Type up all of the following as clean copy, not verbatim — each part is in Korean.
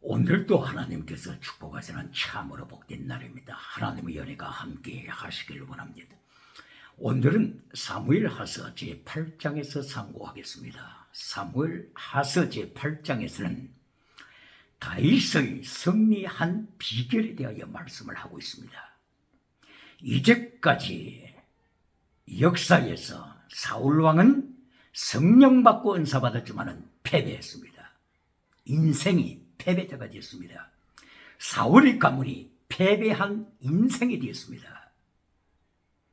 오늘도 하나님께서 축복하시는 참으로 복된 날입니다. 하나님의 연혜가 함께 하시길 원합니다. 오늘은 사무엘하서 제8장에서 상고하겠습니다. 사무엘하서 제8장에서는 다윗의 승리한 비결에 대하여 말씀을 하고 있습니다. 이제까지 역사에서 사울왕은 성령받고 은사받았지만 패배했습니다. 인생이 패배자가 되었습니다. 사울의 가문이 패배한 인생이 되었습니다.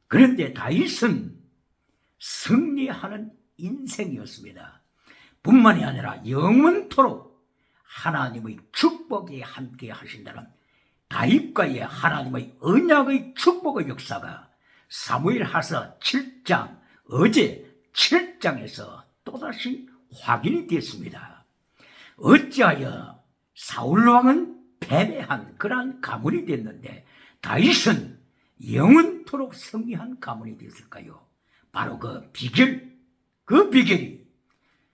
그런데 다윗은 승리하는 인생이었습니다. 뿐만이 아니라 영원토록 하나님의 축복이 함께 하신다는 다윗과의 하나님의 언약의 축복의 역사가 사무엘하서 7장, 어제 7장에서 또다시 확인이 됐습니다. 어찌하여 사울왕은 패배한 그러한 가문이 됐는데 다윗은 영원토록 승리한 가문이 됐을까요? 바로 그 비결이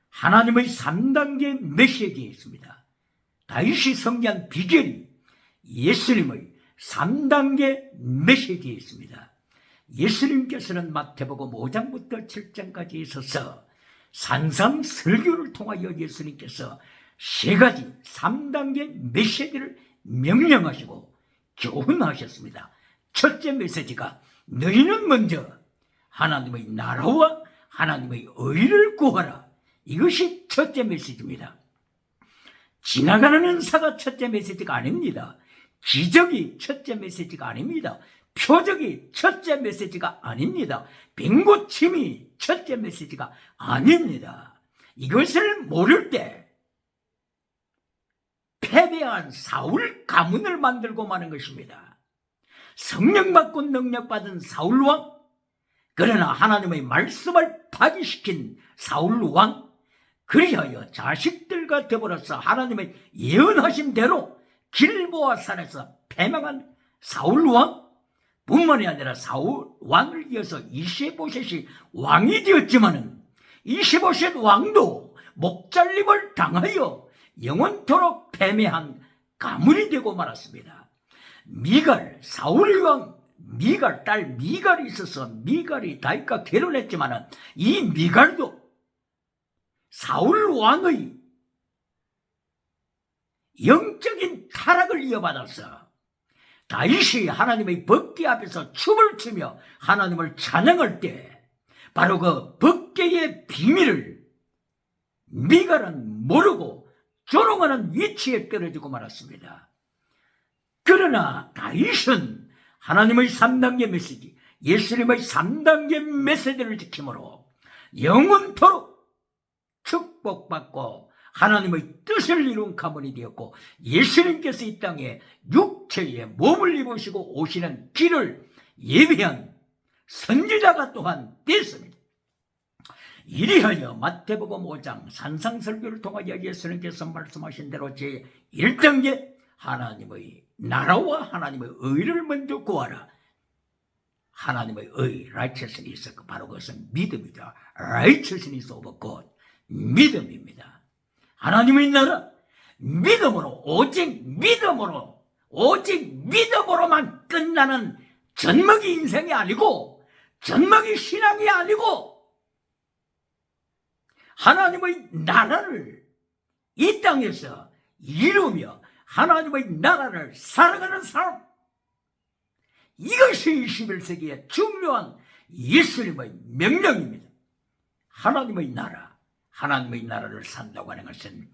하나님의 3단계 메시지에 있습니다. 다윗이 승리한 비결이 예수님의 3단계 메시지에 있습니다. 예수님께서는 마태복음 5장부터 7장까지 있어서 산상설교를 통하여 예수님께서 세 가지 3단계 메시지를 명령하시고 교훈하셨습니다. 첫째 메시지가 너희는 먼저 하나님의 나라와 하나님의 의를 구하라. 이것이 첫째 메시지입니다. 지나가는 은사가 첫째 메시지가 아닙니다. 기적이 첫째 메시지가 아닙니다. 표적이 첫째 메시지가 아닙니다. 빙고침이 첫째 메시지가 아닙니다. 이것을 모를 때 패배한 사울 가문을 만들고 마는 것입니다. 성령 받고 능력 받은 사울왕, 그러나 하나님의 말씀을 파기시킨 사울왕, 그리하여 자식들과 더불어서 하나님의 예언하신 대로 길보아 산에서 패망한 사울왕, 뿐만이 아니라 사울왕을 이어서 이시보셋이 왕이 되었지만은 이시보셋 왕도 목잘림을 당하여 영원토록 패배한 가문이 되고 말았습니다. 미갈, 사울의 왕 미갈, 딸 미갈이 있어서 미갈이 다윗과 결혼했지만은 이 미갈도 사울 왕의 영적인 타락을 이어받아서 다윗이 하나님의 법궤 앞에서 춤을 추며 하나님을 찬양할 때 바로 그 법궤의 비밀을 미갈은 모르고 조롱하는 위치에 떨어지고 말았습니다. 그러나 다윗은 하나님의 3단계 메시지, 예수님의 3단계 메시지를 지킴으로 영원토록 축복받고 하나님의 뜻을 이룬 가문이 되었고, 예수님께서 이 땅에 육체에 몸을 입으시고 오시는 길을 예비한 선지자가 또한 됐습니다. 이리하여 마태복음 5장 산상설교를 통하여 예수님께서 말씀하신 대로 제1단계 하나님의 나라와 하나님의 의를 먼저 구하라. 하나님의 의, righteousness, 바로 그것은 믿음이죠. righteousness of God, 믿음입니다. 하나님의 나라, 믿음으로, 오직 믿음으로만 끝나는 젖먹이 인생이 아니고, 젖먹이 신앙이 아니고, 하나님의 나라를 이 땅에서 이루며 하나님의 나라를 살아가는 사람, 이것이 21세기의 중요한 예수님의 명령입니다. 하나님의 나라를 산다고 하는 것은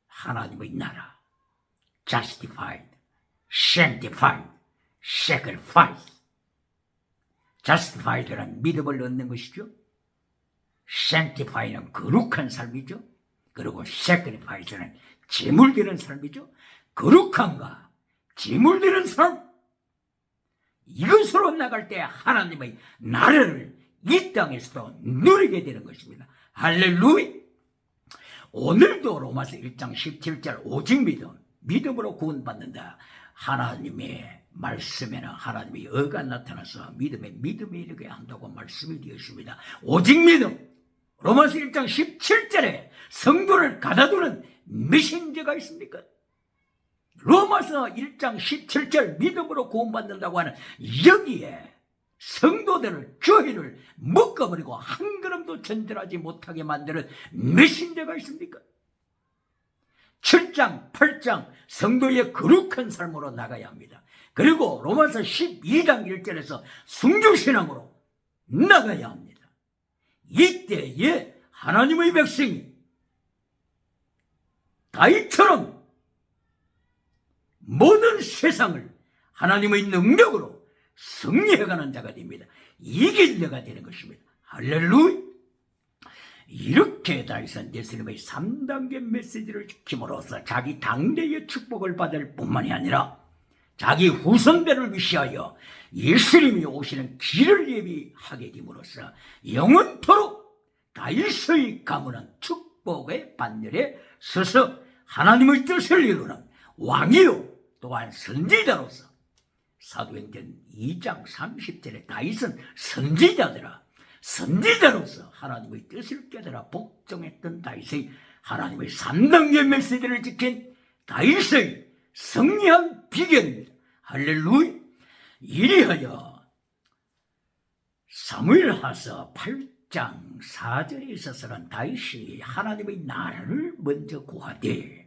하나님의 나라, justified, sanctified, sacrifice. justified는 믿음을 얻는 것이죠. sanctify는 거룩한 삶이죠. 그리고 sacrifice는 제물 드리는 삶이죠. 거룩함과 제물 드리는 삶, 이것으로 나갈 때 하나님의 나라를 이 땅에서도 누리게 되는 것입니다. 할렐루야. 오늘도 로마서 1장 17절 오직 믿음으로 구원받는다. 하나님의 말씀에는 하나님의 의가 나타나서 믿음에 이르게 한다고 말씀이 되었습니다. 오직 믿음, 로마서 1장 17절에 성도를 가다두는 메신저가 있습니까? 로마서 1장 17절 믿음으로 구원받는다고 하는 여기에 성도들을, 교회를 묶어버리고 한 걸음도 전진하지 못하게 만드는 메신저가 있습니까? 7장, 8장 성도의 거룩한 삶으로 나가야 합니다. 그리고 로마서 12장 1절에서 순교신앙으로 나가야 합니다. 이때에 하나님의 백성이 다윗처럼 모든 세상을 하나님의 능력으로 승리해가는 자가 됩니다. 이길 자가 되는 것입니다. 할렐루야. 이렇게 다윗은 예수님의 3단계 메시지를 지킴으로써 자기 당대의 축복을 받을 뿐만이 아니라 자기 후손들을 위시하여 예수님이 오시는 길을 예비하게 됨으로써 영원토록 다윗의 가문은 축복의 반열에 서서 하나님의 뜻을 이루는 왕이요 또한 선지자로서 사도행전 2장 30절에 다윗은 선지자로서 하나님의 뜻을 깨달아 복종했던 다윗의 하나님의 3단계 메시지를 지킨 다윗의 승리한 비결입니다. 할렐루야. 이리하여 사무엘하서 8장 4절에 있어서는 다윗이 하나님의 나라를 먼저 구하되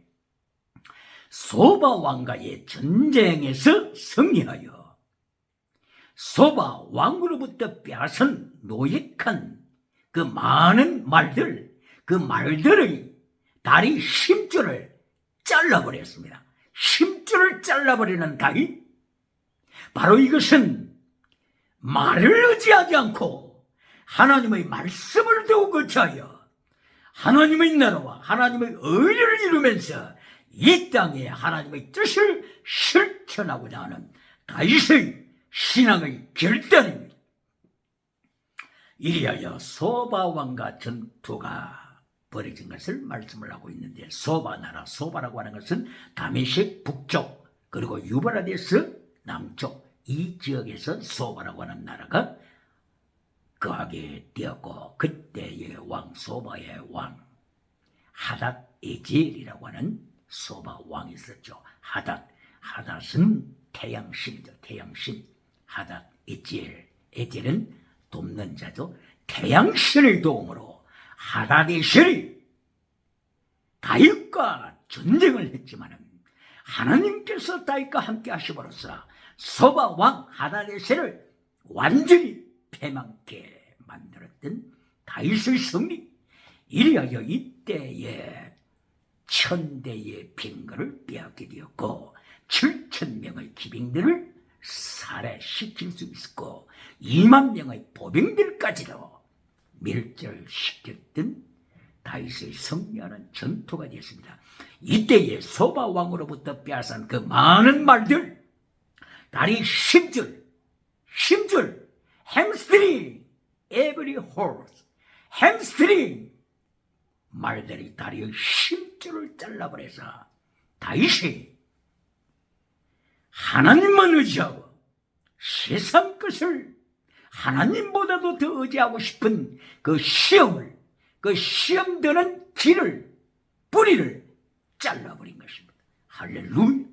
소바 왕과의 전쟁에서 승리하여 소바 왕으로부터 빼앗은 노획한 그 많은 말들, 그 말들의 다리 심줄을 잘라버렸습니다. 심줄을 잘라버리는 다윗, 바로 이것은 말을 의지하지 않고 하나님의 말씀을 더욱 의지하여 하나님의 나라와 하나님의 의를 이루면서 이 땅에 하나님의 뜻을 실천하고자 하는 다윗의 신앙의 결단입니다. 이리하여 소바왕과 전투가 벌어진 것을 말씀을 하고 있는데, 소바 나라, 소바라고 하는 것은 다메섹 북쪽 그리고 유브라데스 남쪽 이 지역에서 소바라고 하는 나라가 거하게 되었고, 그때의 왕 소바의 왕 하닷 에젤이라고 하는 소바 왕이 있었죠. 하닷은 태양신이죠. 태양신. 하닷 에젤은 돕는 자죠. 태양신의 도움으로 하닷 에젤이 다윗과 전쟁을 했지만 하나님께서 다윗과 함께 하심으로써 소바 왕 하닷 에젤을 완전히 패망케 만들었던 다윗의 승리. 이리하여 이때에 1000대의 빈거를 빼앗게 되었고 7000명의 기병들을 살해시킬 수 있었고 20000명의 보병들까지도 멸절시켰던 다윗의 승리하는 전투가 되었습니다. 이때에 소바 왕으로부터 빼앗은 그 많은 말들, 다리 심줄, 햄스트링, every horse, 햄스트링, 말들이 다리의 심줄을 잘라버려서 다윗이 하나님만 의지하고 세상 것을 하나님보다도 더 의지하고 싶은 그 시험 드는 뿌리를 잘라버린 것입니다. 할렐루야.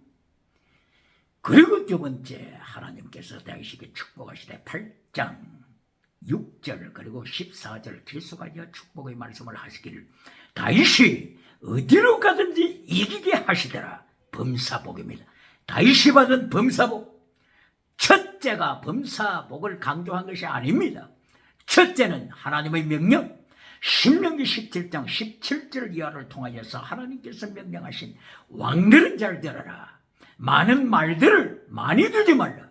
그리고 두 번째, 하나님께서 다윗에게 축복하시되 8장 6절 그리고 14절 계속하여 축복의 말씀을 하시기를 다윗이 어디로 가든지 이기게 하시더라. 범사복입니다. 다윗이 받은 범사복, 첫째가 범사복을 강조한 것이 아닙니다. 첫째는 하나님의 명령, 신명기 17장 17절 이하를 통하여서 하나님께서 명령하신 왕들은 잘 들어라. 많은 말들을 많이 두지 말라.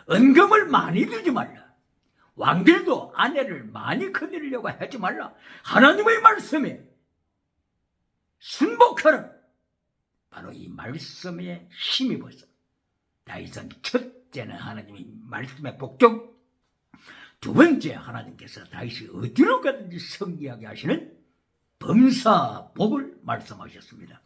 은금을 많이 두지 말라. 왕들도 아내를 많이 거느리려고 하지 말라. 하나님의 말씀에 순복하라. 바로 이 말씀에 힘입어서 다윗은 첫째는 하나님의 말씀에 복종, 두 번째 하나님께서 다윗이 어디로 가든지 승리하게 하시는 범사복을 말씀하셨습니다.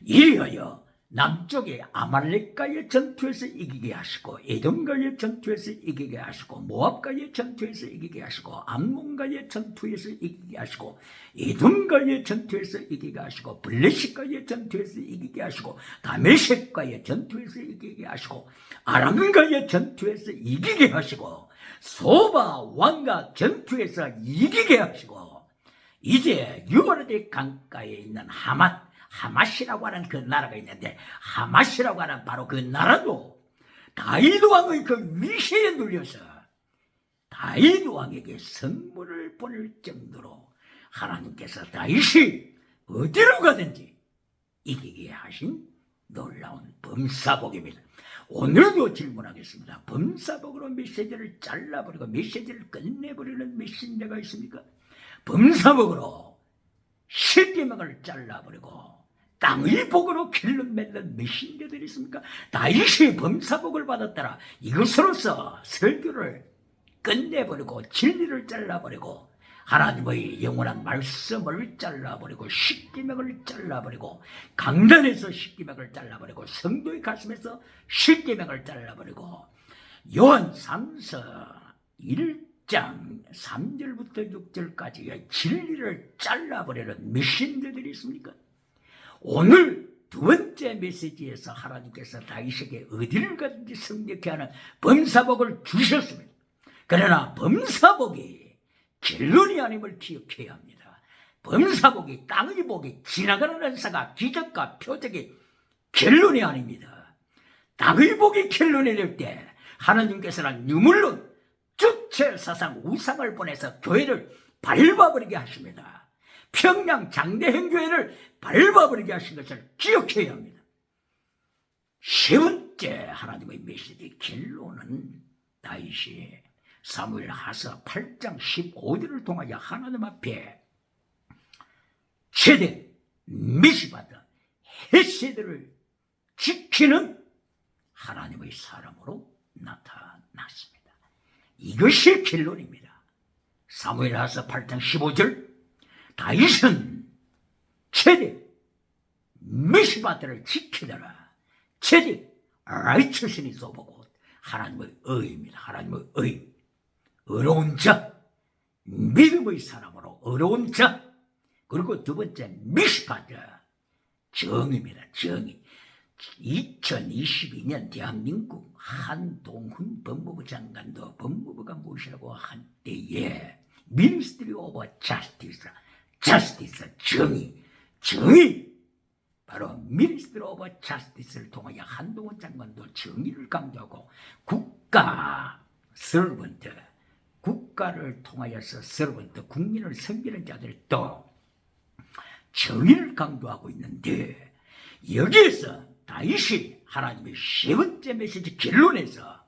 이리하여 남쪽에 아말렉과의 전투에서 이기게 하시고 에돔과의 전투에서 이기게 하시고 모압과의 전투에서 이기게 하시고 암몬과의 전투에서 이기게 하시고 에돔과의 전투에서 이기게 하시고 블레셋과의 전투에서 이기게 하시고 다메섹과의 전투에서 이기게 하시고 아람과의 전투에서 이기게 하시고 소바 왕과 전투에서 이기게 하시고 이제 유브라데 강가에 있는 하맛이라고 하는 그 나라가 있는데 하맛이라고 하는 바로 그 나라도 다윗 왕의 그 위세에 눌려서 다윗 왕에게 선물을 보낼 정도로 하나님께서 다윗이 어디로 가든지 이기게 하신 놀라운 범사복입니다. 오늘도 질문하겠습니다. 범사복으로 메시지를 잘라버리고 메시지를 끝내버리는 메신저가 있습니까? 범사복으로 십계명을 잘라버리고 땅의 복으로 길을 맺는 메신저들이 있습니까? 다윗이 범사복을 받았더라. 이것으로서 설교를 끝내버리고 진리를 잘라버리고 하나님의 영원한 말씀을 잘라버리고 십계명을 잘라버리고 강단에서 십계명을 잘라버리고 성도의 가슴에서 십계명을 잘라버리고 요한 3서 1장 3절부터 6절까지의 진리를 잘라버리는 메신저들이 있습니까? 오늘 두 번째 메시지에서 하나님께서 다윗에게 어디를 가든지 성격케 하는 범사복을 주셨습니다. 그러나 범사복이 결론이 아님을 기억해야 합니다. 범사복이 땅의 복이 지나가는 은사가 기적과 표적이 결론이 아닙니다. 땅의 복이 결론이 될 때 하나님께서는 유물론 주체 사상 우상을 보내서 교회를 밟아버리게 하십니다. 평양 장대행 교회를 밟아버리게 하신 것을 기억해야 합니다. 세 번째 하나님의 메시지 결론은 다윗이 사무엘하서 8장 15절을 통하여 하나님 앞에 최대 미시바다 헤세드를 지키는 하나님의 사람으로 나타났습니다. 이것이 결론입니다. 사무엘하서 8장 15절 다윗은 최대 미시바다를 지키더라. 최대 라이처스니 써보고 하나님의 의입니다. 하나님의 의. 어려운 자, 믿음의 사람으로 어려운 자, 그리고 두 번째 미시바다 정의입니다. 정의. 2022년 대한민국 한동훈 법무부 장관도 법무부가 무엇이라고 한 때에 Ministry of Justice, Justice, 정의, 바로 Ministry of Justice를 통하여 한동훈 장관도 정의를 강조하고 국가 서번트, 국가를 통하여서 서번트, 국민을 섬기는 자들도 정의를 강조하고 있는데 여기에서 다윗이 하나님의 세 번째 메시지 결론에서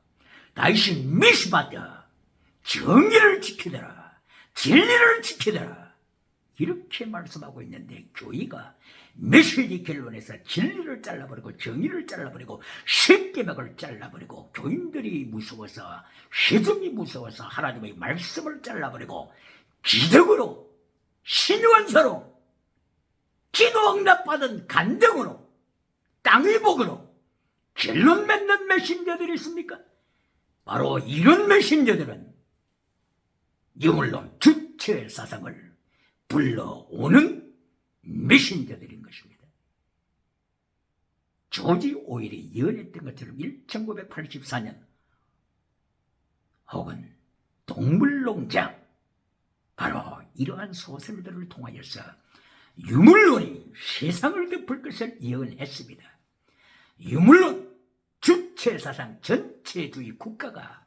다윗이 미시바다 정의를 지키더라, 진리를 지키더라 이렇게 말씀하고 있는데 교회가 메시지 결론에서 진리를 잘라버리고 정의를 잘라버리고 십계명을 잘라버리고 교인들이 무서워서 세종이 무서워서 하나님의 말씀을 잘라버리고 기적으로 신유한사로 기도 응답받은 간증으로 땅의 복으로 결론 맺는 메신저들이 있습니까? 바로 이런 메신저들은 유물론 주체 사상을 불러오는 메신저들인 것입니다. 조지 오일이 예언했던 것처럼 1984년 혹은 동물농장 바로 이러한 소설들을 통하여서 유물론이 세상을 덮을 것을 예언했습니다. 유물론 주체사상 전체주의 국가가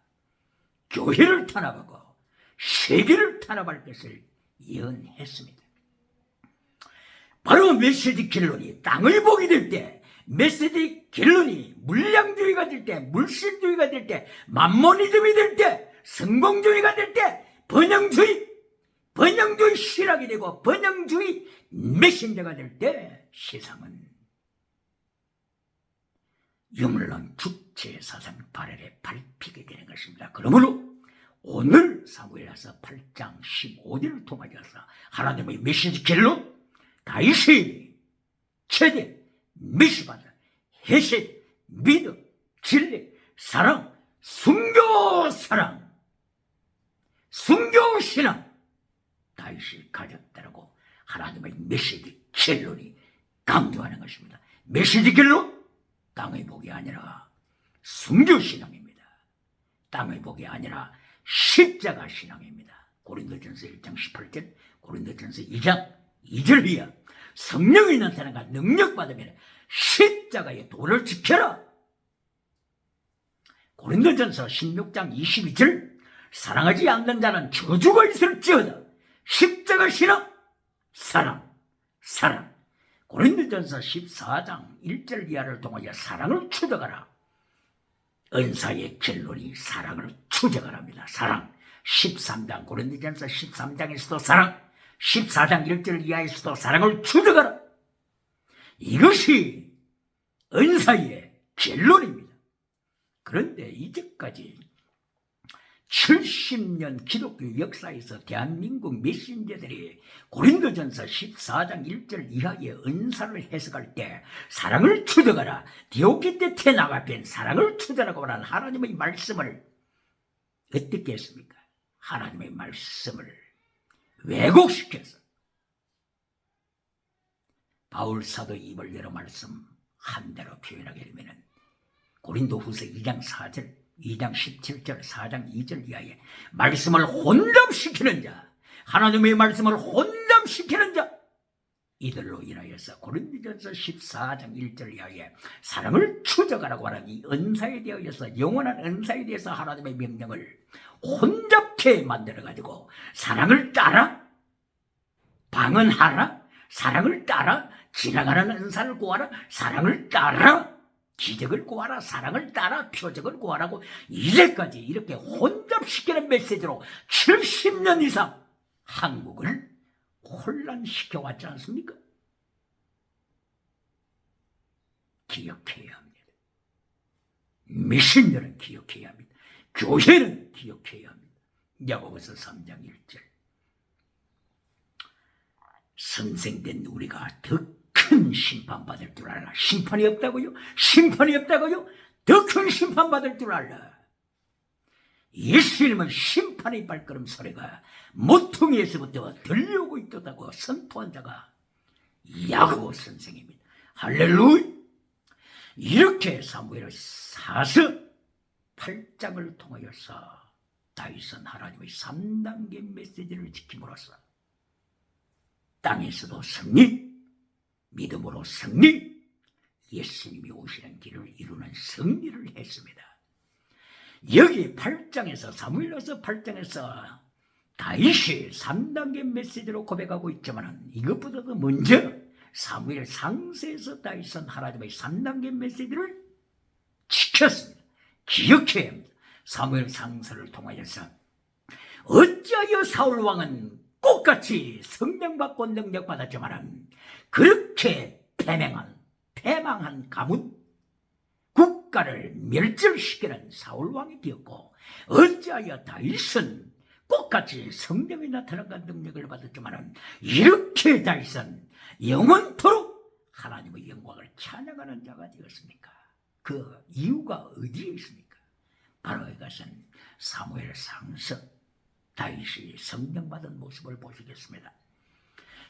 교회를 탄압하고 세계를 탄압할 것을 예언했습니다. 바로 메시지 결론이 땅의 복이 될 때, 메시지 결론이 물량주의가 될 때, 물신주의가 될 때, 만모니즘이 될 때, 성공주의가 될 때, 번영주의 실학이 되고 번영주의 메신저가 될 때 세상은 유물론 주체 사상 발열에 밟히게 되는 것입니다. 그러므로 오늘 사무엘하서 8장 15절을 통하여서 하나님의 메시지 결론 다윗이 최대 미시바다 회식, 믿음, 진리, 사랑, 순교 사랑, 순교 신앙 다윗이 가졌다라고 하나님의 메시지 결론이 강조하는 것입니다. 메시지 결론, 땅의 복이 아니라 순교 신앙입니다. 땅의 복이 아니라 십자가 신앙입니다. 고린도전서 1장 18절, 고린도전서 2장 2절 이하 성령이 나타나가 능력받으면 십자가의 도를 지켜라. 고린도전서 16장 22절, 사랑하지 않는 자는 저주가 있을지어다. 십자가 신앙, 사랑. 고린도전서 14장 1절 이하를 통하여 사랑을 추적하라. 은사의 결론이 사랑을 추적하랍니다. 사랑. 13장 고린도전서 13장에서도 사랑, 14장 1절 이하에서도 사랑을 추적하라. 이것이 은사의 결론입니다. 그런데 이제까지 70년 기독교 역사에서 대한민국 메신저들이 고린도전서 14장 1절 이하의 은사를 해석할 때 사랑을 추적하라, 디오키 때 테나가 된 사랑을 추적하라고 말하는 하나님의 말씀을 어떻게 했습니까? 하나님의 말씀을 왜곡시켜서 바울 사도 입을 열어 말씀 한 대로 표현하게 되면 고린도 후서 2장 4절, 2장 17절, 4장 2절 이하에 말씀을 혼잡시키는 자, 하나님의 말씀을 혼잡시키는 자, 이들로 인하여서 고린도전서 14장 1절 이하에 사랑을 추적하라고 하는 이 은사에 대하여서, 영원한 은사에 대해서 하나님의 명령을 혼잡케 만들어가지고 사랑을 따라 방언하라, 사랑을 따라 지나가는 은사를 구하라, 사랑을 따라 기적을 구하라, 사랑을 따라 표적을 구하라고 이제까지 이렇게 혼잡시키는 메시지로 70년 이상 한국을 혼란시켜 왔지 않습니까? 기억해야 합니다. 미신들은 기억해야 합니다. 교회는 기억해야 합니다. 야고보서 3장 1절, 선생된 우리가 더 큰 심판받을 줄 알라. 심판이 없다고요? 심판이 없다고요? 더 큰 심판받을 줄 알라. 예수님은 심판의 발걸음 소리가 모퉁이에서부터 들려오고 있다고 선포한 자가 야고보 선생입니다. 할렐루야. 이렇게 사무엘 4서 8장을 통하여서 다윗은 하나님의 3단계 메시지를 지킴으로써 땅에서도 승리, 믿음으로 승리, 예수님이 오시는 길을 이루는 승리를 했습니다. 여기 8장에서, 사무엘서 8장에서 다윗이 3단계 메시지로 고백하고 있지만 이것보다도 먼저 사무엘 상세에서 다윗은 하나님의 3단계 메시지를 지켰습니다. 기억해야 합니다. 사무엘 상세를 통하여서 어찌하여 사울왕은 똑같이 성령받고 능력받았지만 그렇게 패망한 가문, 국가를 멸절시키는 사울왕이 되었고, 어찌하여 다윗은 똑같이 성령이 나타난과 능력을 받았지만 이렇게 다윗은 영원토록 하나님의 영광을 찬양하는 자가 되었습니까? 그 이유가 어디에 있습니까? 바로 이것은 사무엘 상서, 다윗이 성령받은 모습을 보시겠습니다.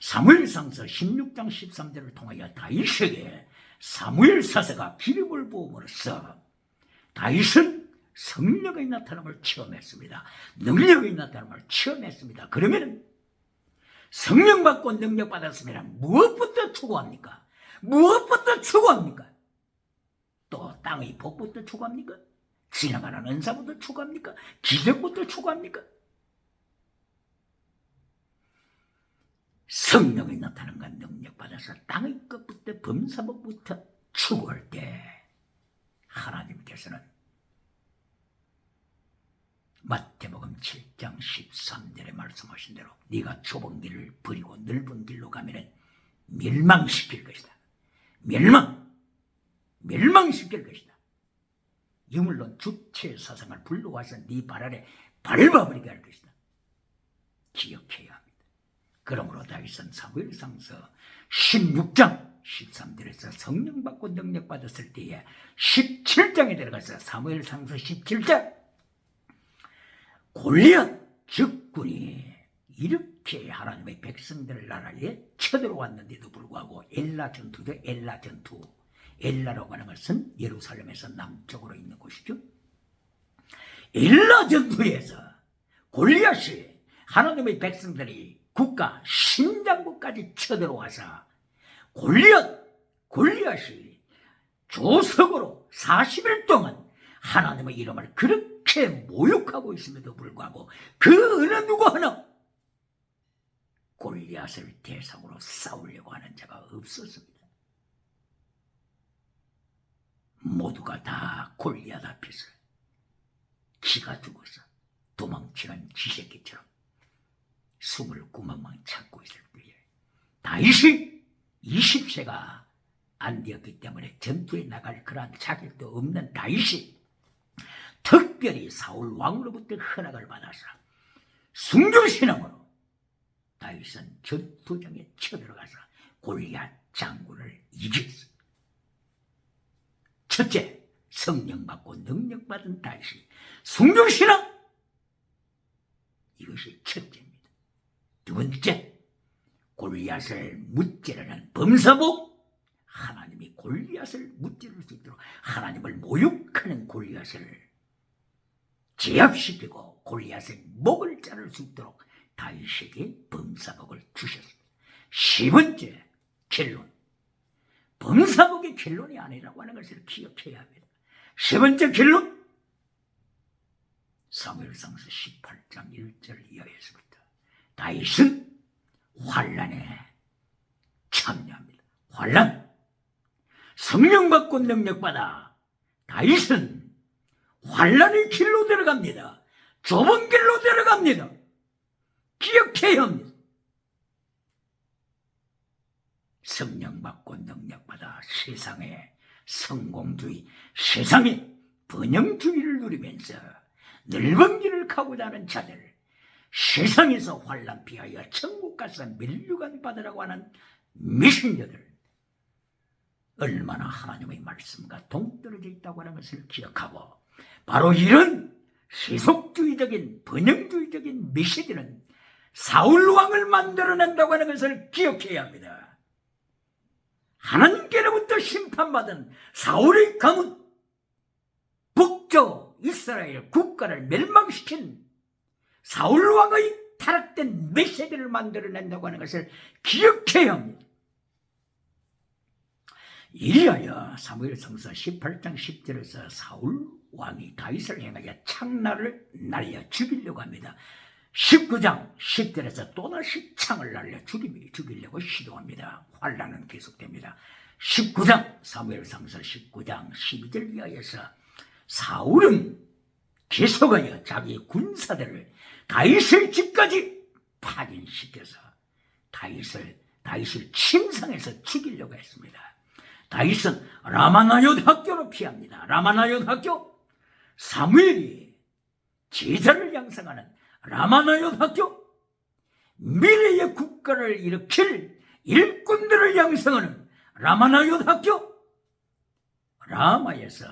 사무엘상서 16장 13절을 통하여 다윗에게 사무엘사서가 기름을 부음으로써 다윗은 성령의 나타남을 체험했습니다. 능력의 나타남을 체험했습니다. 그러면 성령 받고 능력 받았으면 무엇부터 추구합니까? 무엇부터 추구합니까? 또 땅의 복부터 추구합니까? 지나가는 은사부터 추구합니까? 기적부터 추구합니까? 성령이 나타난과 능력받아서 땅의 것부터 범사복부터 추구할 때 하나님께서는 마태복음 7장 13절에 말씀하신 대로 네가 좁은 길을 버리고 넓은 길로 가면은 멸망시킬 것이다. 멸망시킬 것이다. 유물론 주체 사상을 불러와서 네 발 아래 밟아버리게 할 것이다. 기억해야 합니다. 그러므로 다윗은 사무엘상서 16장 13절에서 성령 받고 능력 받았을 때에 17장에 들어가서 사무엘상서 17장 골리앗 적군이 이렇게 하나님의 백성들 나라에 쳐들어왔는데도 불구하고 엘라 전투죠. 엘라 전투. 엘라라고 하는 것은 예루살렘에서 남쪽으로 있는 곳이죠. 엘라 전투에서 골리앗이 하나님의 백성들이 국가 신장국까지 쳐들어와서 골리앗이 조석으로 40일 동안 하나님의 이름을 그렇게 모욕하고 있음에도 불구하고 그 어느 누구 하나 골리앗을 대상으로 싸우려고 하는 자가 없었습니다. 모두가 다 골리앗 앞에서 기가 죽어서 도망치는 쥐새끼처럼 숨을 구멍만 찾고 있을 때에 다윗이 20세가 안 되었기 때문에 전투에 나갈 그러한 자격도 없는 다윗이 특별히 사울 왕으로부터 허락을 받아서 순교신앙으로 다윗은 전투장에 쳐들어가서 골리앗 장군을 이겼습니다. 첫째, 성령 받고 능력 받은 다윗이 순교신앙, 이것이 첫째입니다. 두 번째, 골리앗을 무찌르는 범사복, 하나님이 골리앗을 무찌를 수 있도록 하나님을 모욕하는 골리앗을 제압시키고 골리앗의 목을 자를 수 있도록 다윗에게 범사복을 주셨습니다. 10번째 결론, 범사복의 결론이 아니라고 하는 것을 기억해야 합니다. 10번째 결론, 사무엘상서 18장 1절 이하였습니다. 다윗은 환난에 참여합니다. 환난, 성령 받고 능력 받아 다윗은 환난의 길로 들어갑니다. 좁은 길로 들어갑니다. 기억해야 합니다. 성령 받고 능력 받아 세상의 성공주의, 세상의 번영주의를 누리면서 넓은 길을 가고자 하는 자들, 세상에서 환난 피하여 천국 가서 면류관 받으라고 하는 미신자들, 얼마나 하나님의 말씀과 동떨어져 있다고 하는 것을 기억하고, 바로 이런 세속주의적인 번영주의적인 메시지는 사울왕을 만들어낸다고 하는 것을 기억해야 합니다. 하나님께로부터 심판받은 사울의 가문, 북쪽 이스라엘 국가를 멸망시킨 사울왕의 타락된 메시지를 만들어낸다고 하는 것을 기억해야 합니다. 이리하여 사무엘상서 18장 10절에서 사울왕이 다윗을 향하여 창날을 날려 죽이려고 합니다. 19장 10절에서 또다시 창을 날려 죽이려고 시도합니다. 환난은 계속됩니다. 19장 사무엘상서 19장 12절 이하에서 사울은 계속하여 자기 군사들을 다윗의 집까지 파견시켜서 다윗을 침상에서 죽이려고 했습니다. 다윗은 라마나옅 학교로 피합니다. 라마나옅 학교, 사무엘이 제자를 양성하는 라마나옅 학교, 미래의 국가를 일으킬 일꾼들을 양성하는 라마나옅 학교, 라마에서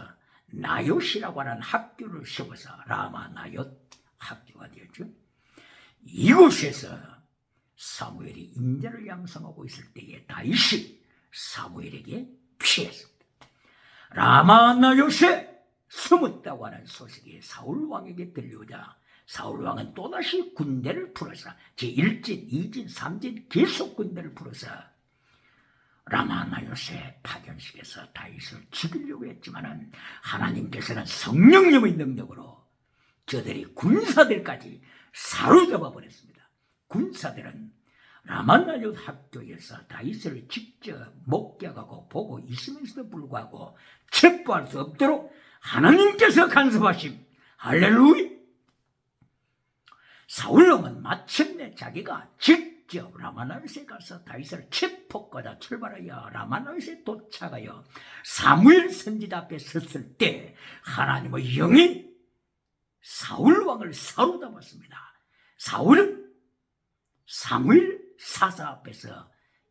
나옅이라고 하는 학교를 세워서 라마나옅 학교가 되었죠. 이곳에서 사무엘이 인자를 양성하고 있을 때에 다윗이 사무엘에게 피했습니다. 라마나옅에 숨었다고 하는 소식이 사울왕에게 들려오자 사울왕은 또다시 군대를 풀어서 제1진, 2진, 3진 계속 군대를 풀어서 라마나옅에 파견시켜서 다윗을 죽이려고 했지만 하나님께서는 성령님의 능력으로 저들이 군사들까지 사로잡아 버렸습니다. 군사들은 라마나옅 학교에서 다윗을 직접 목격하고 보고 있으면서도 불구하고 체포할 수 없도록 하나님께서 간섭하심. 할렐루야. 사울왕은 마침내 자기가 직접 라마나옅에 가서 다윗을 체포하다 출발하여 라마나옅에 도착하여 사무엘 선지자 앞에 섰을 때 하나님의 영이 사울왕을 사로잡았습니다. 사울은 사무엘 사사 앞에서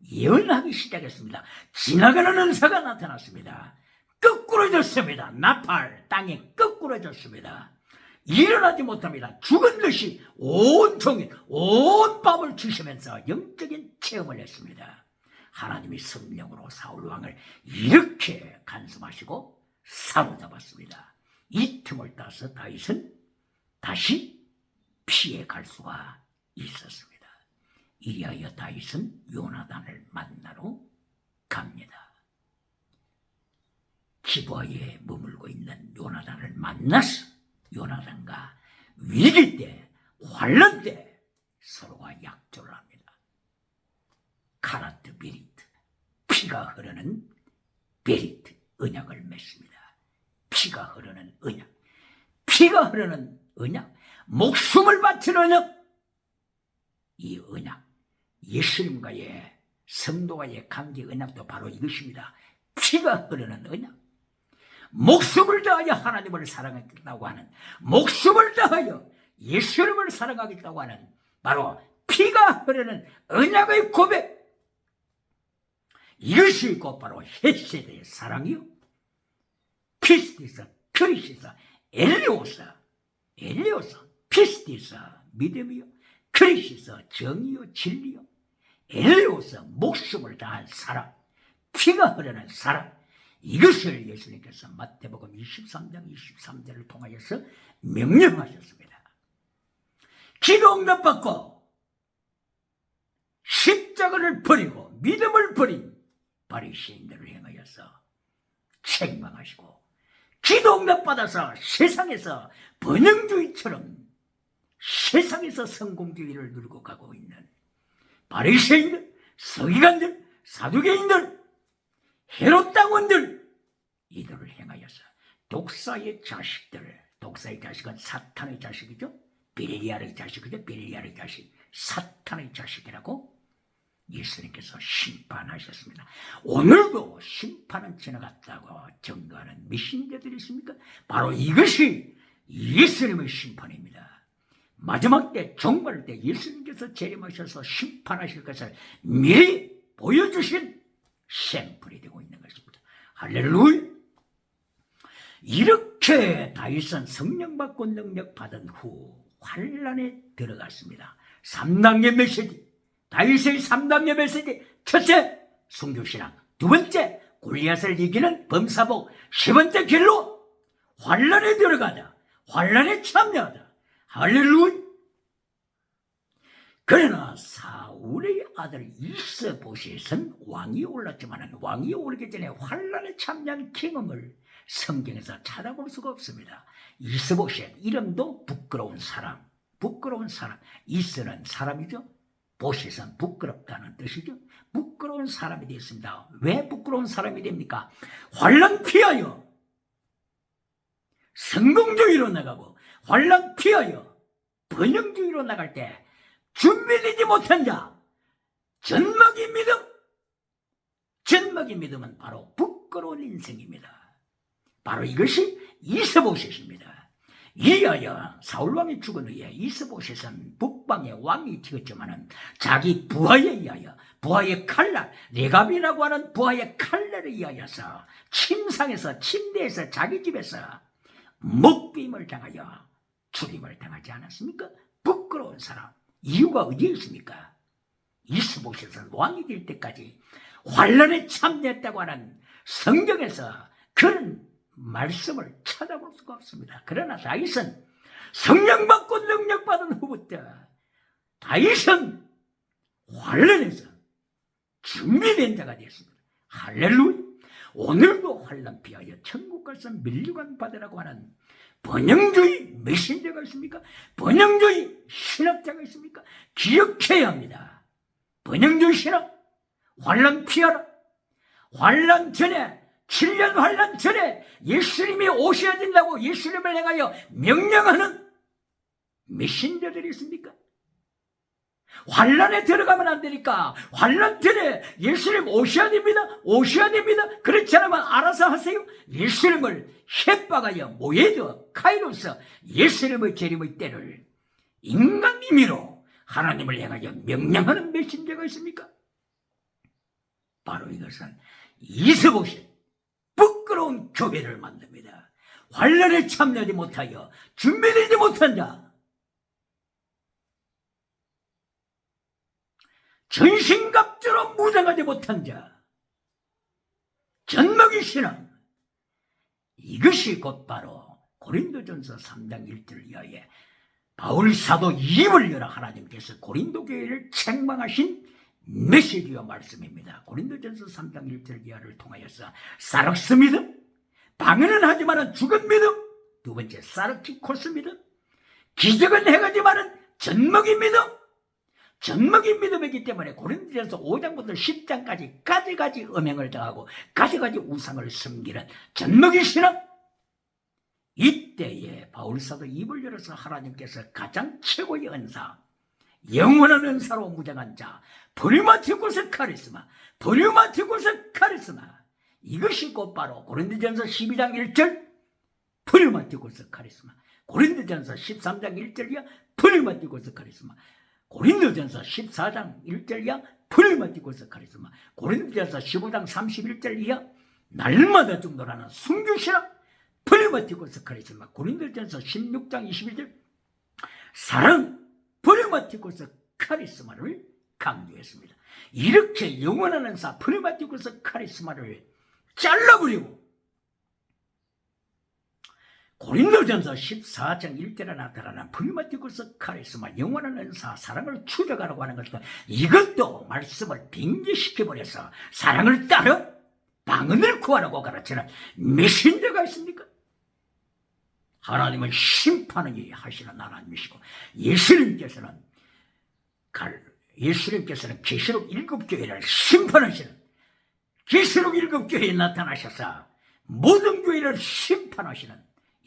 예언하기 시작했습니다. 지나가는 은사가 나타났습니다. 거꾸러졌습니다. 나팔 땅에 거꾸러졌습니다. 일어나지 못합니다. 죽은 듯이 온종일 온 밤을 치시면서 영적인 체험을 했습니다. 하나님이 성령으로 사울왕을 이렇게 간섭하시고 사로잡았습니다. 이 틈을 따서 다윗은 다시 피해 갈 수가 있었습니다. 이리하여 다윗은 요나단을 만나러 갑니다. 기브아에 머물고 있는 요나단을 만나서 요나단과 위기 때, 환난 때 서로가 약조를 합니다. 카라트 베리트, 피가 흐르는 베리트, 언약을 맺습니다. 피가 흐르는 언약, 피가 흐르는 언약, 목숨을 바치는 언약. 이 언약, 예수님과의 성도와의 관계 언약도 바로 이것입니다. 피가 흐르는 언약, 목숨을 다하여 하나님을 사랑하겠다고 하는, 목숨을 다하여 예수님을 사랑하겠다고 하는 바로 피가 흐르는 언약의 고백, 이것이 곧바로 헤세드의 사랑이요, 피스티스, 크리시스, 엘리오스, 피스티스 믿음이요, 크리시스 정의요, 진리요, 엘리오스 목숨을 다한 사랑, 피가 흐르는 사랑. 이것을 예수님께서 마태복음 23장 23절을 통하여서 명령하셨습니다. 기도 응답받고 십자가를 버리고 믿음을 버린 바리새인들을 향하여서 책망하시고, 기도 응답받아서 세상에서 번영주의처럼 세상에서 성공주의를 누리고 가고 있는 바리새인들, 서기관들, 사두개인들, 헤롯 당원들, 이들을 향하여서 독사의 자식은 사탄의 자식이죠. 벨리알의 자식이죠. 벨리알의 자식, 사탄의 자식이라고 예수님께서 심판하셨습니다. 오늘도 심판은 지나갔다고 증거하는 메신저들이 있습니까? 바로 이것이 예수님의 심판입니다. 마지막 때, 종말 때 예수님께서 재림하셔서 심판하실 것을 미리 보여주신 샘플이 되고 있는 것입니다. 할렐루야! 이렇게 다윗은 성령 받고 능력 받은 후 환란에 들어갔습니다. 3단계 메시지, 다윗의 3단계 메시지. 첫째, 순교신앙. 두 번째, 골리앗을 이기는 범사복. 세 번째 길로 환란에 들어가다, 환란에 참여하다. 할렐루야! 그러나 사울의 아들 이스보셋은 왕이 올랐지만 왕이 오르기 전에 환란에 참여한 경험을 성경에서 찾아볼 수가 없습니다. 이스보셋, 이름도 부끄러운 사람, 부끄러운 사람. 이스는 사람이죠. 보셋은 부끄럽다는 뜻이죠. 부끄러운 사람이 되었습니다. 왜 부끄러운 사람이 됩니까? 환란 피하여 성공주의로 나가고 환란 피하여 번영주의로 나갈 때 준비되지 못한 자, 젖먹이 믿음. 젖먹이 믿음은 바로 부끄러운 인생입니다. 바로 이것이 이스보셋입니다. 이하여 사울왕이 죽은 후에 이스보셋은 북방의 왕이 되었지만 자기 부하에 의하여, 부하의 칼날, 레갑이라고 하는 부하의 칼날에 의하여서 침상에서, 침대에서, 자기 집에서 먹빔을 당하여 죽임을 당하지 않았습니까? 부끄러운 사람. 이유가 어디에 있습니까? 이스보셋은 왕이 될 때까지 환란에 참여했다고 하는 성경에서 그런 말씀을 찾아볼 수가 없습니다. 그러나 다윗은 성령 받고 능력 받은 후부터 다윗은 환란에서 준비된 자가 되었습니다. 할렐루야! 오늘도 환란 피하여 천국 가서 면류관 받으라고 하는 번영주의 메신저가 있습니까? 번영주의 신학자가 있습니까? 기억해야 합니다. 번영주의 신학, 환란 피하라. 환란 전에, 7년 환란 전에 예수님이 오셔야 된다고 예수님을 향하여 명령하는 메신저들이 있습니까? 환란에 들어가면 안 되니까 환란 전에 예수님 오셔야 됩니다. 오셔야 됩니다. 그렇지 않으면 알아서 하세요. 예수님을 협박하여 모에드 카이로스, 예수님의 재림의 때를 인간 임의로 하나님을 향하여 명령하는 메신저가 있습니까? 바로 이것은 이스보셋 부끄러운 교회를 만듭니다. 환란에 참여하지 못하여 준비되지 못한 자, 전신갑주로 무장하지 못한 자, 젖먹이 신앙, 이것이 곧바로 고린도전서 3장 1절 이하에 바울사도 입을 열어 하나님께서 고린도 교회를 책망하신 메시지와 말씀입니다. 고린도전서 3장 1절 이하를 통하여서 사르스 믿음, 방언은 하지만은 죽은 믿음, 두 번째 사르키코스 믿음, 기적은 해가지만은 젖먹이 믿음, 젖먹이 믿음이기 때문에 고린도전서 5장부터 10장까지 가지가지 음행을 당하고 가지가지 우상을 섬기는 젖먹이 신앙. 이때에 바울사도 입을 열어서 하나님께서 가장 최고의 은사, 영원한 은사로 무장한 자, 브리마티코스 카리스마, 브리마티코스 카리스마, 이것이 곧바로 고린도전서 12장 1절 브리마티코스 카리스마, 고린도전서 13장 1절 이하 브리마티코스 카리스마, 고린도전서 14장 1절 이하 브리마티코스 카리스마, 고린도전서 15장 31절 이하 날마다 중도라는 순교신앙 브리마티코스 카리스마, 고린도전서 16장 21절 사랑 브리마티코스 카리스마를 강조했습니다. 이렇게 영원한 은사 브리마티코스 카리스마를 잘라버리고 고린도전서 14장 1절에 나타나는 브리마티코스 카리스마, 영원한 은사, 사랑을 추적하라고 하는 것과 이것도 말씀을 빙기시켜버려서 사랑을 따라 방언을 구하라고 가르치는 메신저가 있습니까? 하나님은 심판을 하시는 하나님이시고 예수님께서는 계시록 7교회를 심판하시는, 계시록 7교회에 나타나셔서 모든 교회를 심판하시는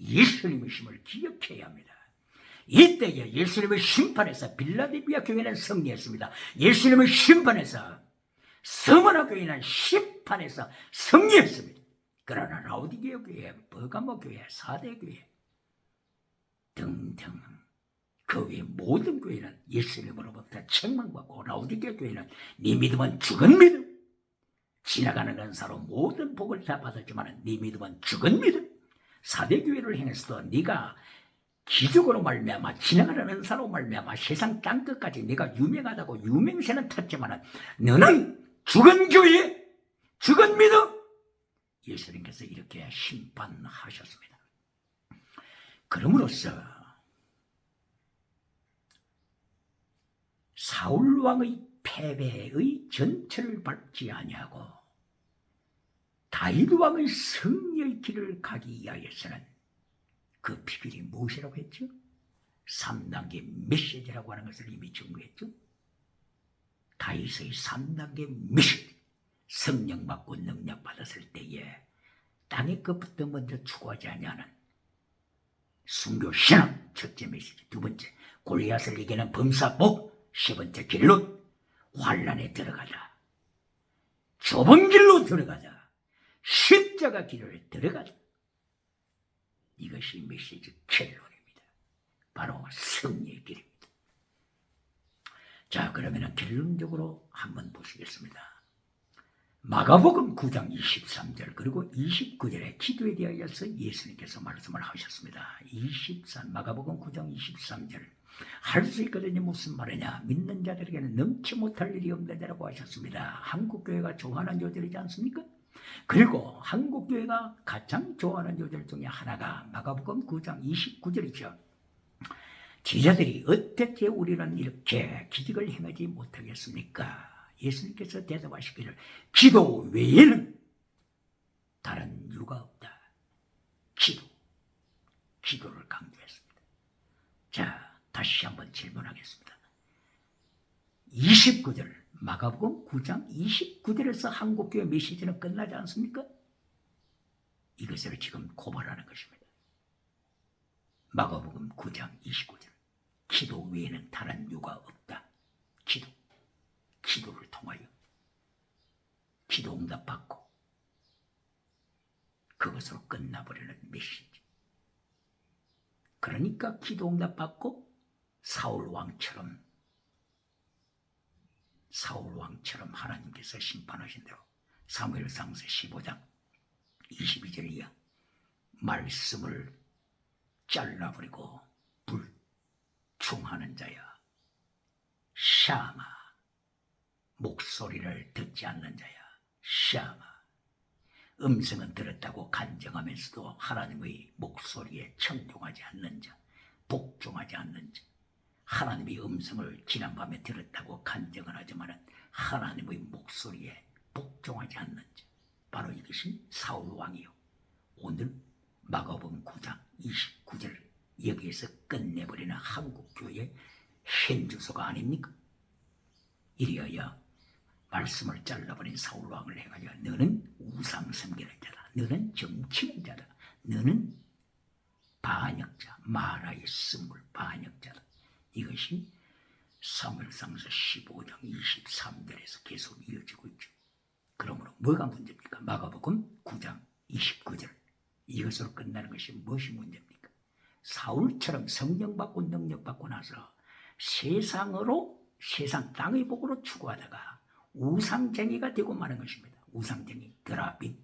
예수님이심을 기억해야 합니다. 이때에 예수님의 심판에서 빌라델비아 교회는 승리했습니다. 예수님의 심판에서 서머나 교회는 심판에서 승리했습니다. 그러나 라오디게아 교회, 버가모 교회, 사대 교회 등등 그 외 모든 교회는 예수님으로부터 책망받고, 라오디게아 교회는 네 믿음은 죽은 믿음, 지나가는 은사로 모든 복을 다 받았지만 네 믿음은 죽은 믿음, 사대 교회를 행해서도 네가 기적으로 말미암아 지나가는 은사로 말미암아 세상 땅끝까지 네가 유명하다고 유명세는 탔지만 너는 죽은 교회, 죽은 믿음, 예수님께서 이렇게 심판하셨습니다. 그럼으로써 사울왕의 패배의 전철을 밟지 아니하고 다윗왕의 승리의 길을 가기 위하여서는 그 비결이 무엇이라고 했죠? 3단계 메시지라고 하는 것을 이미 증거했죠. 다윗의 3단계 메시지, 성령 받고 능력 받았을 때에 땅의 것부터 먼저 추구하지 아니하는 순교 신앙, 첫째 메시지. 두 번째, 골리앗을 이기는 범사복. 세 번째, 길로 환란에 들어가자, 좁은 길로 들어가자, 십자가 길을 들어가자. 이것이 메시지 결론입니다. 바로 승리의 길입니다. 자, 그러면 결론적으로 한번 보시겠습니다. 마가복음 9장 23절 그리고 29절의 기도에 대하여서 예수님께서 말씀을 하셨습니다. 마가복음 9장 23절 할 수 있거든요. 무슨 말이냐, 믿는 자들에게는 넘치 못할 일이 없느냐라고 하셨습니다. 한국교회가 좋아하는 요절이지 않습니까? 그리고 한국교회가 가장 좋아하는 요절 중에 하나가 마가복음 9장 29절이죠. 제자들이 어떻게 우리는 이렇게 기적을 행하지 못하겠습니까? 예수님께서 대답하시기를 기도 외에는 다른 이유가 없다. 기도를 강조했습니다. 자, 다시 한번 질문하겠습니다. 29절, 마가복음 9장 29절에서 한국교회 메시지는 끝나지 않습니까? 이것을 지금 고발하는 것입니다. 마가복음 9장 29절, 기도 외에는 다른 이유가 없다. 기도를 통하여 기도 응답 받고 그것으로 끝나버리는 메시지. 그러니까 기도 응답 받고 사울왕처럼 하나님께서 심판하신 대로 사무엘상서 15장 22절 이하. 말씀을 잘라버리고 불충하는 자야. 샤마. 목소리를 듣지 않는 자야. 샤마. 음성은 들었다고 간증하면서도 하나님의 목소리에 청종하지 않는 자, 복종하지 않는 자. 하나님의 음성을 지난밤에 들었다고 간증을 하지만 하나님의 목소리에 복종하지 않는 자. 바로 이것이 사울 왕이요. 오늘 마가복음 9장 29절 여기에서 끝내버리는 한국교회의 현주소가 아닙니까? 이리하여 말씀을 잘라버린 사울 왕을 해가지고 너는 우상 섬기는 자다. 너는 정치는 자다. 너는 반역자, 마라의 쓴물 반역자다. 이것이 사무엘상서 15장 23절에서 계속 이어지고 있죠. 그러므로 뭐가 문제입니까? 마가복음 9장 29절 이것으로 끝나는 것이 무엇이 문제입니까? 사울처럼 성령 받고 능력 받고 나서 세상 땅의 복으로 추구하다가 우상쟁이가 되고 마는 것입니다. 우상쟁이, 드라빔.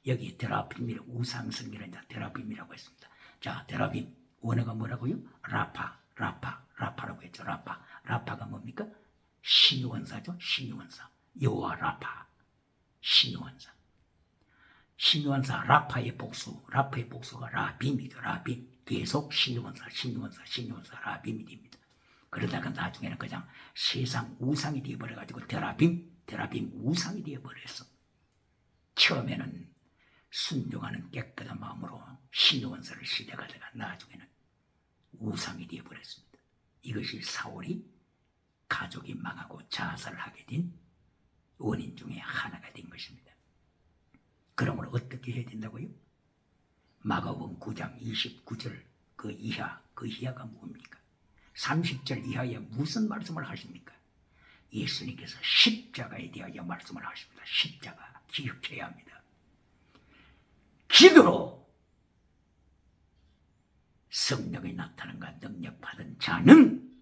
여기 드라빔이라고 우상 섬기는 자 드라빔이라고 했습니다. 자, 드라빔 원어가 뭐라고요? 라파라고 했죠. 라파가 뭡니까? 신유원사죠. 신유원사. 여호와 라파. 신유원사. 신유원사 라파의 복수가 라빔이죠. 라빔. 계속 신유원사 라빔이 됩니다. 그러다가 나중에는 그냥 세상 우상이 되어버려가지고 드라빔 우상이 되어버렸어. 처음에는 순종하는 깨끗한 마음으로 신유원사를 시작하다가 나중에는 우상이 되어버렸습니다. 이것이 사울이 가족이 망하고 자살을 하게 된 원인 중에 하나가 된 것입니다. 그러므로 어떻게 해야 된다고요? 마가복음 9장 29절 그 이하가 뭡니까? 30절 이하에 무슨 말씀을 하십니까? 예수님께서 십자가에 대하여 말씀을 하십니다. 십자가 기억해야 합니다. 기도로 성령이 나타난과 능력 받은 자는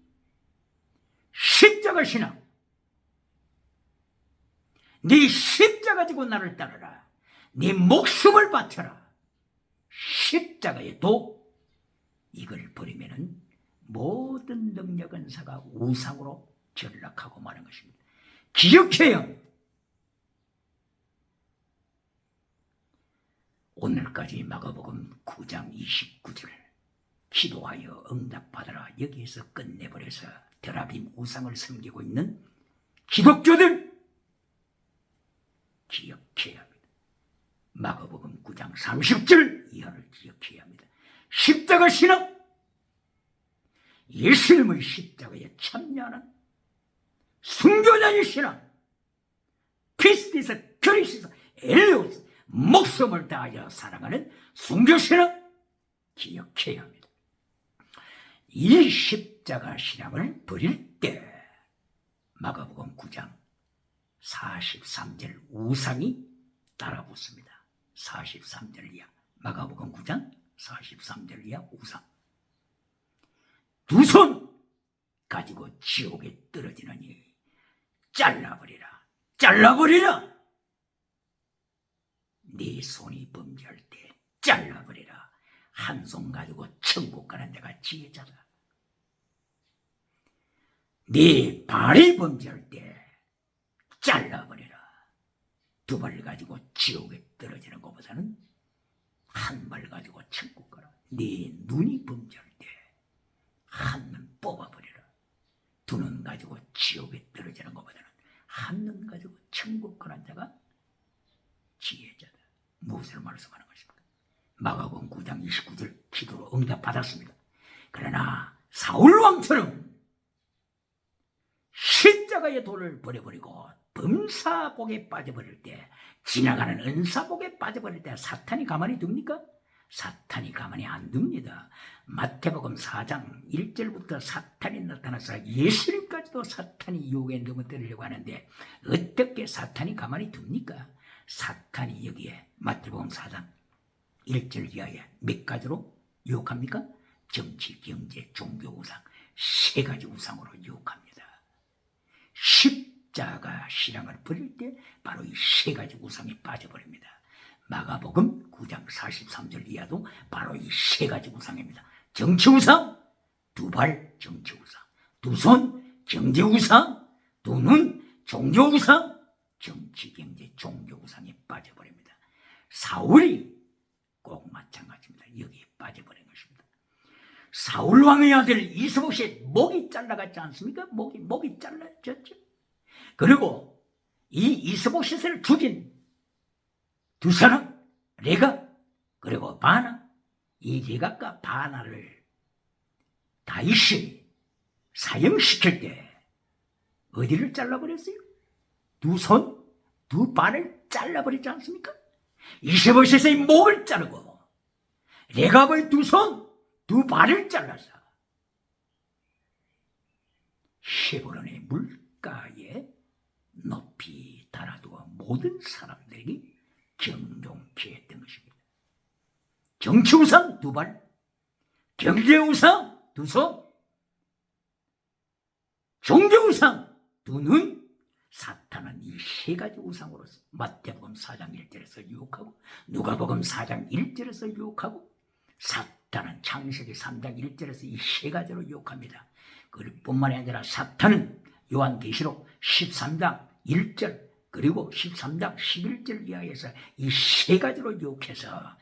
십자가 신앙, 네 십자가 지고 나를 따르라. 네 목숨을 바쳐라. 십자가의 도, 이걸 버리면은 모든 능력 은사가 우상으로 전락하고 마는 것입니다. 기억해야 합니다. 오늘까지 마가복음 9장 29절 기도하여 응답받으라 여기에서 끝내버려서 드라빔 우상을 섬기고 있는 기독교들 기억해야 합니다. 마가복음 9장 30절 이하를 기억해야 합니다. 십자가 신앙, 예수님의 십자가에 참여하는 순교자의 신앙, 피스티스, 그리스도, 엘리오스, 목숨을 다하여 사랑하는 순교신앙 기억해야 합니다. 이 십자가 신앙을 버릴 때 마가복음 9장 43절 우상이 따라붙습니다. 43절 이하 마가복음 9장 43절 이하 우상. 두 손 가지고 지옥에 떨어지느니 잘라버리라. 네 손이 범죄할 때 잘라버리라. 한 손 가지고 천국 가는 데가 지혜자다. 네 발이 범죄할 때 잘라버리라. 두 발 가지고 지옥에 떨어지는 것보다는 한 발 가지고 천국 가라. 네 눈이 범죄할 때 한 눈 뽑아버리라. 두 눈 가지고 지옥에 떨어지는 것보다는 한 눈 가지고 천국 가는 자가 지혜자다. 무엇을 말씀하는 것입니까? 마가복음 9장 29절 기도로 응답받았습니다. 그러나 사울왕처럼 십자가의 돌을 버려버리고 범사복에 빠져버릴 때, 지나가는 은사복에 빠져버릴 때 사탄이 가만히 둡니까? 사탄이 가만히 안 둡니다. 마태복음 4장 1절부터 사탄이 나타나서 예수님까지도 사탄이 유혹에 넘어뜨리려고 하는데 어떻게 사탄이 가만히 둡니까? 사탄이 여기에 마태복음 4장 1절 이하에 몇 가지로 유혹합니까? 정치, 경제, 종교 우상, 세 가지 우상으로 유혹합니다. 십자가 각자가 신앙을 버릴 때 바로 이 세 가지 우상에 빠져버립니다. 마가복음 9장 43절 이하도 바로 이 세 가지 우상입니다. 정치 우상, 두 발 정치 우상, 두 손 경제 우상, 두 눈 종교 우상, 정치 경제 종교 우상에 빠져버립니다. 사울이 꼭 마찬가지입니다. 여기에 빠져버린 것입니다. 사울 왕의 아들 이스보셋 목이 잘라갔지 않습니까? 목이 잘라졌죠. 그리고 이 이스보셋을 죽인 두 사람, 레갑 그리고 바나, 이 레갑과 바나를 다윗이 사형시킬 때 어디를 잘라버렸어요? 두 손, 두 발을 잘라버리지 않습니까? 이스보셋의 목을 자르고 레갑의 두 손, 두 발을 잘라서 헤브론의 물가에 높이 달아두어 모든 사람들에게 경종케 했던 것입니다. 정치 우상 두 발, 경제 우상 두 손, 종교 우상 두 눈, 사탄은 이 세 가지 우상으로서 마태복음 4장 1절에서 유혹하고 누가복음 4장 1절에서 유혹하고 사탄은 창세기 3장 1절에서 이 세 가지로 유혹합니다. 그뿐만이 아니라 사탄은 요한계시록 13장 1절 그리고 13장 11절 이하에서 이 세 가지로 유혹해서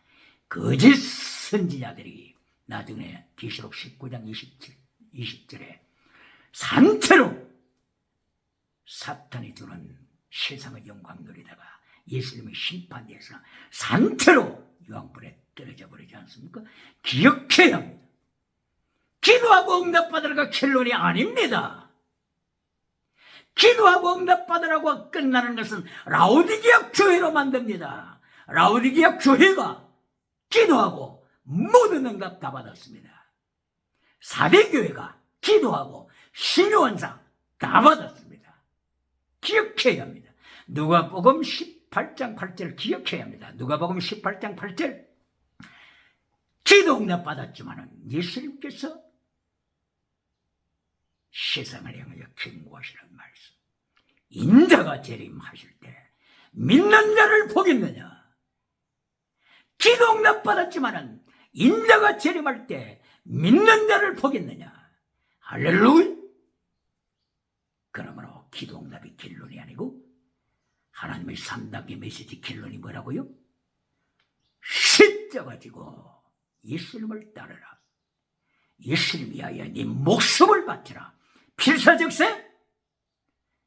거짓 선지자들이 나중에 계시록 19장 20절에 산채로 사탄이 주는 세상의 영광 누리다가 예수님의 심판대에서 산채로 유황불에 떨어져 버리지 않습니까? 기억해야 합니다. 기도하고 응답받으라가 결론이 아닙니다. 기도하고 응답받으라고 끝나는 것은 라오디게아 교회로 만듭니다. 라오디게아 교회가 기도하고 모든 응답 다 받았습니다. 4대 교회가 기도하고 신유원상 다 받았습니다. 기억해야 합니다. 누가복음 18장 8절 기억해야 합니다. 누가복음 18장 8절 기도 응답 받았지만은 예수님께서 세상을 향하여 경고하시는 말씀, 인자가 재림하실 때 믿는 자를 보겠느냐. 기도 응답 받았지만은 인자가 재림할 때 믿는 자를 보겠느냐. 할렐루야. 그러므로 기도 응답이 결론이 아니고 하나님의 3단계 메시지 결론이 뭐라고요? 십자가지고 예수님을 따르라. 예수님 위하여 네 목숨을 바치라. 필사적세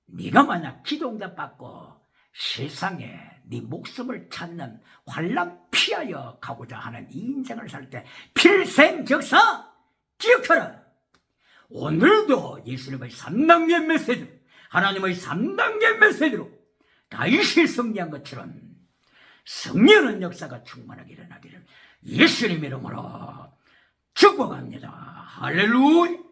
네가 만약 기도 응답 받고 세상에 네 목숨을 찾는 환난 피하여 가고자 하는 이 인생을 살 때 필생적사 기억하라. 오늘도 예수님의 3단계 메시지, 하나님의 3단계 메시지로 다윗이 승리한 것처럼 승리하는 역사가 충만하게 일어나기를 예수님 이름으로 축복합니다. 할렐루야.